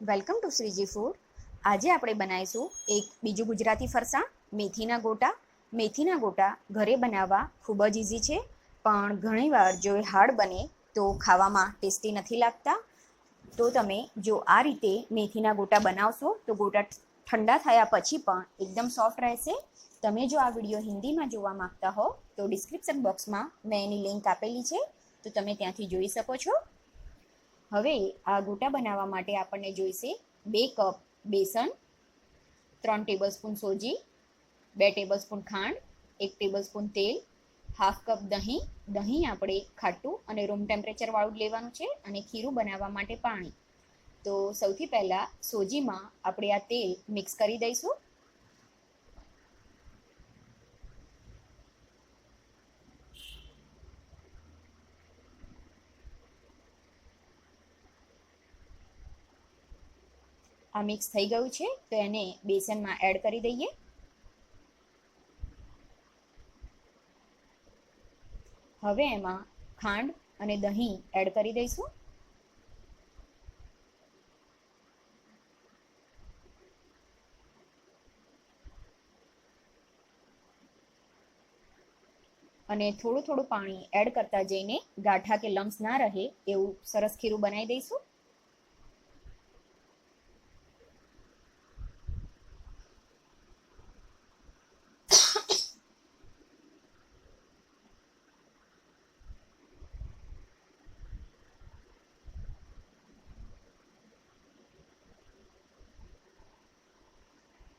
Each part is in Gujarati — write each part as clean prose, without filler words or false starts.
Welcome to Shriji food. આજે આપણે બનાવીશું એક બીજું ગુજરાતી ફરસાણ, મેથીના ગોટા. મેથીના ગોટા ઘરે બનાવવા ખૂબ જ ઇઝી છે, પણ ઘણીવાર જો એ હાર્ડ બને તો ખાવામાં ટેસ્ટી નથી લાગતા. તો તમે જો આ રીતે મેથીના ગોટા બનાવશો તો ગોટા ઠંડા થયા પછી પણ એકદમ સોફ્ટ રહેશે. તમે જો આ વિડીયો હિન્દીમાં જોવા માંગતા હો તો ડિસ્ક્રિપ્શન બોક્સમાં મેં એની લિંક આપેલી છે, તો તમે ત્યાંથી જોઈ શકો છો. હવે આ ગોટા બનાવવા માટે આપણને જોઈશે 2 કપ બેસન, 3 ટેબલસ્પૂન સોજી, 2 ટેબલસ્પૂન ખાંડ, 1 ટેબલસ્પૂન તેલ, હાફ કપ દહીં. દહીં આપણે ખાટું અને રૂમ ટેમ્પરેચરવાળું જ લેવાનું છે, અને ખીરું બનાવવા માટે પાણી. તો સૌથી પહેલાં સોજીમાં આપણે આ તેલ મિક્સ કરી દઈશું. આ મિક્સ થઈ ગયું છે તો એને બેસનમાં એડ કરી દઈએ. હવે એમાં ખાંડ અને દહીં એડ કરી દઈશું. અને થોડું થોડું પાણી એડ કરતા જઈને ગાંઠા કે લમ્સ ના રહે એવું સરસ ખીરું બનાવી દઈશું.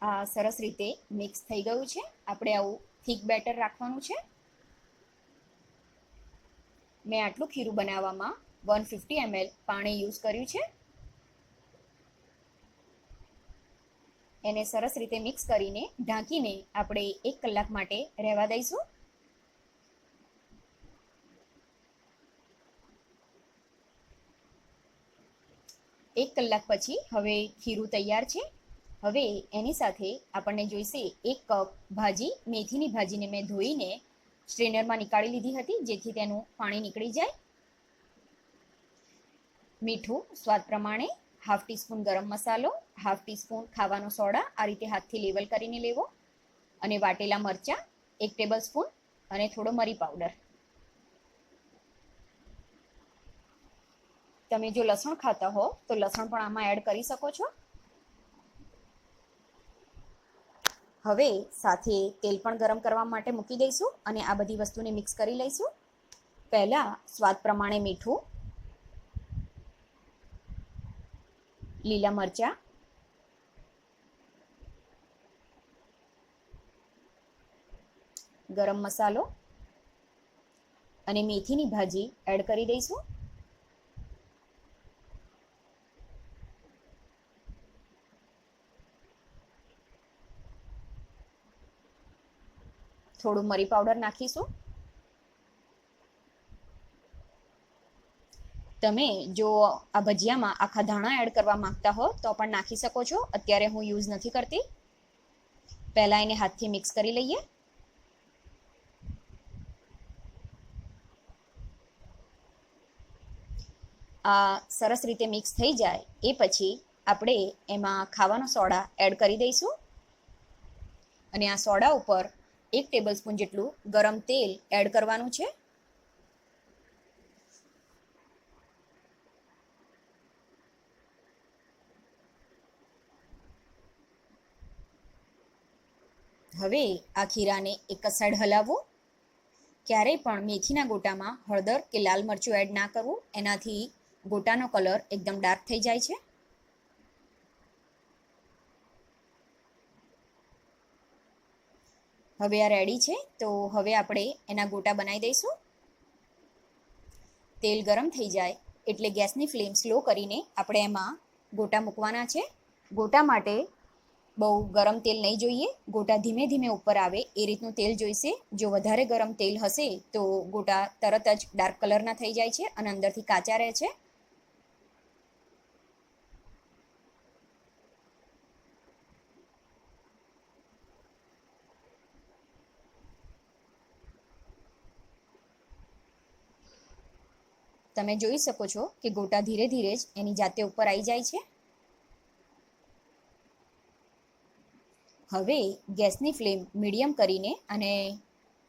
આ સરસ રીતે મિક્સ થઈ ગયું છે. આપણે આવું થીક બેટર રાખવાનું છે. મેં આટલું ખીરું બનાવવામાં 150 ml પાણી યુઝ કર્યું છે. એને સરસ રીતે મિક્સ કરીને ઢાંકીને આપણે 1 કલાક માટે રહેવા દઈશું. એક કલાક પછી હવે ખીરું તૈયાર છે. હવે એની સાથે આપણને જોઈશે 1 કપ ભાજી. મેથીની ભાજીને મેં ધોઈને સ્ટ્રેનરમાં નીકાળી લીધી હતી, જેથી તેનું પાણી નીકળી જાય. મીઠું સ્વાદ પ્રમાણે, હાફ ટીસ્પૂન ગરમ મસાલો, હાફ ટીસ્પૂન ખાવાનો સોડા, આ રીતે હાથથી લેવલ કરીને લેવો. અને વાટેલા મરચાં 1 ટેબલ સ્પૂન, અને થોડો મરી પાવડર. તમે જો લસણ ખાતા હો તો લસણ પણ આમાં એડ કરી શકો છો. હવે સાથે તેલ પણ ગરમ કરવા માટે મૂકી દઈશું અને આ બધી વસ્તુને મિક્સ કરી લઈશું. પહેલા સ્વાદ પ્રમાણે મીઠું, લીલા મરચાં, ગરમ મસાલો અને મેથીની ભાજી એડ કરી દઈશું. થોડું મરી પાવડર નાખીશું. તમે જો આ ભજીયામાં આખા ધાણા એડ કરવા માંગતા હો તો પણ નાખી શકો છો. અત્યારે હું યુઝ નથી કરતી. પહેલા એને હાથથી મિક્સ કરી લઈએ. આ સરસ રીતે મિક્સ થઈ જાય એ પછી આપણે એમાં ખાવાનો સોડા એડ કરી દઈશું. અને આ સોડા ઉપર 1 ટેબલસ્પૂન જેટલું ગરમ તેલ એડ કરવાનું છે. હવે આ ખીરાને એક જ સાઈડ હલાવવું. ક્યારેય પણ મેથીના ગોટામાં હળદર કે લાલ મરચું એડ ના કરવું, એનાથી ગોટાનો કલર એકદમ ડાર્ક થઈ જાય છે. હવે આ રેડી છે, તો હવે આપણે એના ગોટા બનાવી દઈશું. તેલ ગરમ થઈ જાય એટલે ગેસની ફ્લેમ સ્લો કરીને આપણે એમાં ગોટા મૂકવાના છે. ગોટા માટે બહુ ગરમ તેલ નહીં જોઈએ. ગોટા ધીમે ધીમે ઉપર આવે એ રીતનું તેલ જોઈશે. જો વધારે ગરમ તેલ હશે તો ગોટા તરત જ ડાર્ક કલરના થઈ જાય છે અને અંદરથી કાચા રહે છે. તમે જોઈ શકો છો કે ગોટા ધીરે ધીરે જ એની જાતે ઉપર આવી જાય છે. હવે ગેસની ફ્લેમ મીડિયમ કરીને અને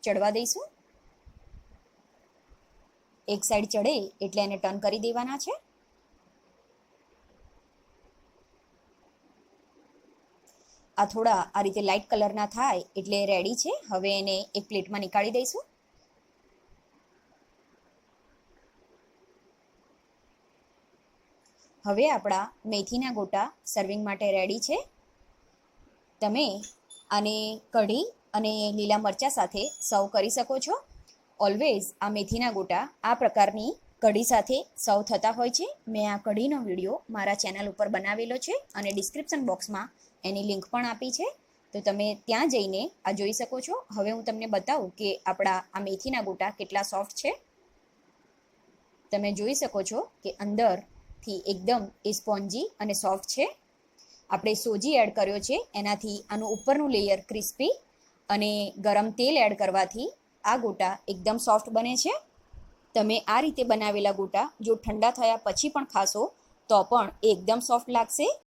ચડવા દઈશું. એક સાઈડ ચડે એટલે એને ટર્ન કરી દેવાના છે. આ થોડા આ રીતે લાઇટ કલરના થાય એટલે રેડી છે. હવે એને એક પ્લેટમાં નીકાળી દઈશું. હવે આપણા મેથીના ગોટા સર્વિંગ માટે રેડી છે. તમે આને કઢી અને લીલા મરચાં સાથે સર્વ કરી શકો છો. ઓલવેઝ આ મેથીના ગોટા આ પ્રકારની કઢી સાથે સર્વ થતા હોય છે. મેં આ કઢીનો વિડીયો મારા ચેનલ ઉપર બનાવેલો છે અને ડિસ્ક્રિપ્શન બોક્સમાં એની લિંક પણ આપી છે, તો તમે ત્યાં જઈને આ જોઈ શકો છો. હવે હું તમને બતાવું કે આપણા આ મેથીના ગોટા કેટલા સોફ્ટ છે. તમે જોઈ શકો છો કે અંદરથી એકદમ એ સ્પોન્જી અને સોફ્ટ છે. આપણે સોજી એડ કર્યો છે, એનાથી આનું ઉપરનું લેયર ક્રિસ્પી અને ગરમ તેલ એડ કરવાથી આ ગોટા એકદમ સોફ્ટ બને છે. તમે આ રીતે બનાવેલા ગોટા જો ઠંડા થયા પછી પણ ખાશો તો પણ એકદમ સોફ્ટ લાગશે.